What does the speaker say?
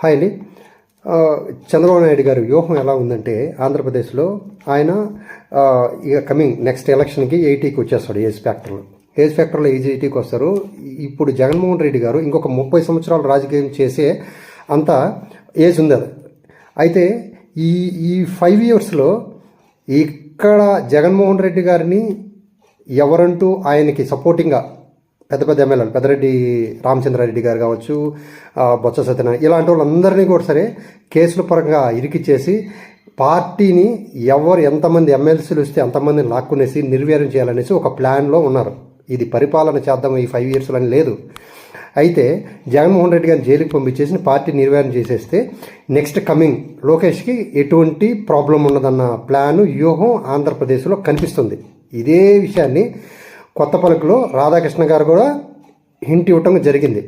Hi అండి. చంద్రబాబు నాయుడు గారి వ్యూహం ఎలా ఉందంటే ఆంధ్రప్రదేశ్లో ఆయన ఇక కమింగ్ నెక్స్ట్ ఎలక్షన్కి 80కి వచ్చేస్తాడు. ఏజ్ ఫ్యాక్టర్లో 80కి వస్తారు. ఇప్పుడు జగన్మోహన్ రెడ్డి గారు ఇంకొక 30 సంవత్సరాలు రాజకీయం చేసే అంత ఏజ్ ఉంది. అయితే ఈ 5 ఇయర్స్లో ఇక్కడ జగన్మోహన్ రెడ్డి గారిని ఎవరంటూ ఆయనకి సపోర్టింగ్గా పెద్ద ఎమ్మెల్యేలు పెద్దరెడ్డి రామచంద్రారెడ్డి గారు కావచ్చు, బొత్స సత్యనారాయణ ఇలాంటి వాళ్ళందరినీ కూడా సరే కేసుల పరంగా ఇరికిచ్చేసి పార్టీని ఎంతమంది ఎమ్మెల్సీలు వస్తే అంతమందిని లాక్కునేసి నిర్వీర్యం చేయాలనేసి ఒక ప్లాన్లో ఉన్నారు. ఇది పరిపాలన చేద్దాం ఈ 5 ఇయర్స్లో అని లేదు. అయితే జగన్మోహన్ రెడ్డి గారిని జైలుకి పంపించేసి పార్టీ నిర్వహణ చేసేస్తే నెక్స్ట్ కమింగ్ లోకేష్కి ఎటువంటి ప్రాబ్లం ఉన్నదన్న ప్లాను వ్యూహం ఆంధ్రప్రదేశ్లో కనిపిస్తుంది. ఇదే విషయాన్ని కొత్తపల్లిలో రాధాకృష్ణ గారు కూడా హింట్ ఇవ్వటం జరిగింది.